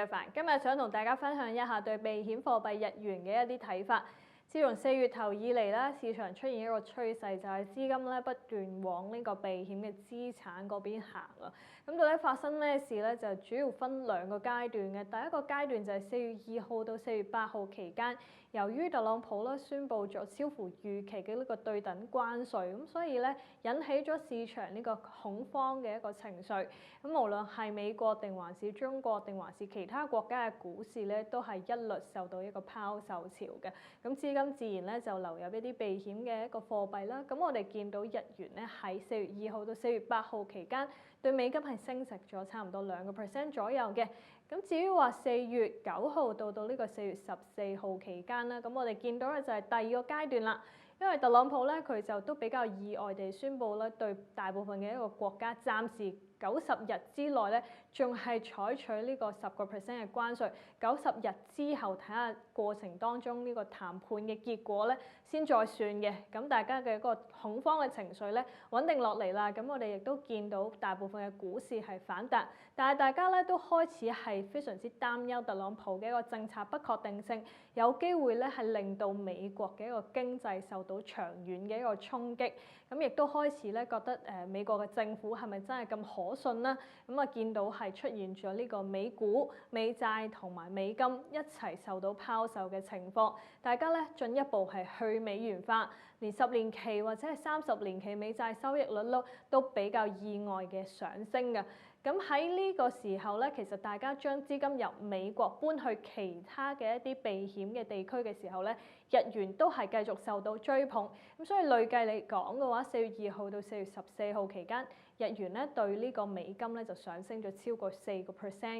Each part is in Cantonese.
Jennifer， 今日想同大家分享一下對避險貨幣日元嘅一啲睇法。自從4月頭以嚟咧，市場出現一個趨勢，就係資金咧不斷往呢個避險嘅資產嗰邊行啊。咁到底發生咩事咧？就主要分兩個階段嘅。第一個階段就係4月2號到4月8號期間，由於特朗普咧宣布咗超乎預期嘅呢個對等關稅，咁所以咧引起咗市場呢個恐慌嘅一個情緒。咁無論係美國定還是中國定還是其他國家嘅股市咧，都係一律受到一個拋售潮嘅。咁資金自然咧就流入一啲避險嘅一個貨幣啦。咁我哋見到日元咧喺4月2號到4月8號期間對美金係升值咗差唔多2%左右嘅。咁至於話4月9號到呢個4月14號期間啦，咁我哋見到嘅就係第二個階段啦。因為特朗普咧佢就都比較意外地宣布咧，對大部分嘅一個國家暫時90日之內咧，仲係採取呢個10% 嘅關稅。90日之後睇下過程當中呢個談判嘅結果咧，先再算嘅。咁大家嘅一個恐慌嘅情緒咧穩定落嚟啦。咁我哋亦都見到大部分嘅股市係反彈，但係大家咧都開始係非常之擔憂特朗普嘅一個政策不確定性，有機會咧係令到美國嘅一個經濟受到長遠嘅一個衝擊。咁亦都開始咧覺得美國嘅政府係咪真係咁可信呢？咁啊見到係出現咗呢個美股、美債同埋美金一齊受到拋售嘅情況，大家咧進一步係去美元化，連10年期或者係30年期美債收益率都比較意外嘅上升嘅。咁喺呢個時候咧，其實大家將資金由美國搬去其他嘅一啲避險嘅地區嘅時候咧，日元都係繼續受到追捧。咁所以累計嚟講嘅話，4月2號到4月14號期間，日元咧對呢個美金咧就上升咗超過4%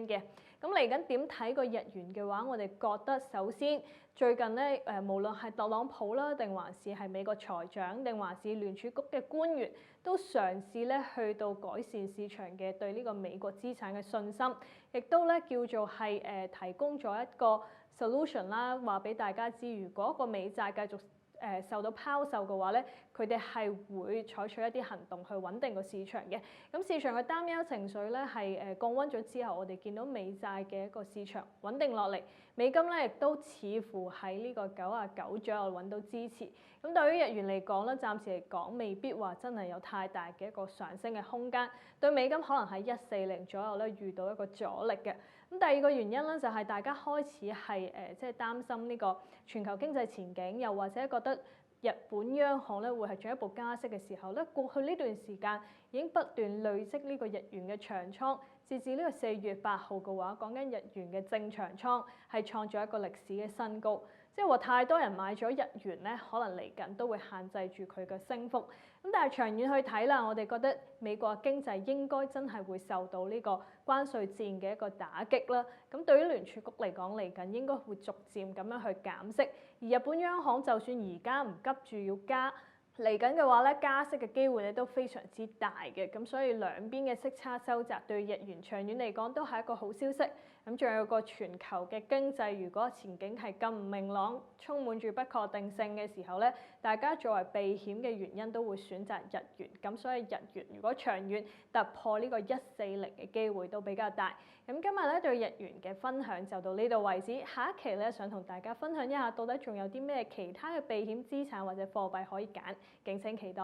嘅。咁嚟緊點睇個日元嘅話，我哋覺得首先最近咧無論係特朗普啦，定還是係美國財長，定還是聯儲局嘅官員，都嘗試咧去到改善市場嘅對呢個美國資產嘅信心，亦都咧叫做係提供咗一個 solution 啦，話俾大家知，如果個美債繼續受到拋售嘅話咧，佢哋係會採取一啲行動去穩定個市場嘅。咁市場嘅擔憂情緒咧係降溫咗之後，我哋見到美債嘅一個市場穩定落嚟，美金咧亦都似乎喺呢個99左右揾到支持。咁對於日元嚟講咧，暫時嚟講未必話真係有太大嘅一個上升嘅空間，對美金可能喺140左右咧遇到一個阻力嘅。咁第二個原因咧就係大家開始係即係擔心呢個全球經濟前景，又或者覺得日本央行咧會係進一步加息嘅時候咧，過去呢段時間已經不斷累積呢個日元嘅長倉，截至呢個4月8號嘅話，講緊日元嘅正長倉係創咗一個歷史嘅新高，即係話太多人買咗日元咧，可能嚟緊都會限制住佢嘅升幅。咁但係長遠去睇啦，我哋覺得美國嘅經濟應該真係會受到呢個關稅戰嘅一個打擊啦。咁對於聯儲局嚟講，嚟緊應該會逐漸咁樣去減息，而日本央行就算而家唔急住要加，嚟緊嘅話咧，加息嘅機會咧都非常之大嘅。咁所以兩邊嘅息差收窄對日元長遠嚟講都係一個好消息。咁仲有個全球嘅經濟，如果前景係咁唔明朗，充滿住不確定性嘅時候咧，大家作為避險嘅原因都會選擇日元。咁所以日元如果長遠突破呢個140嘅機會都比較大。咁今日咧對日元嘅分享就到呢度為止。下一期咧想同大家分享一下到底仲有啲咩其他嘅避險資產或者貨幣可以揀，敬請期待。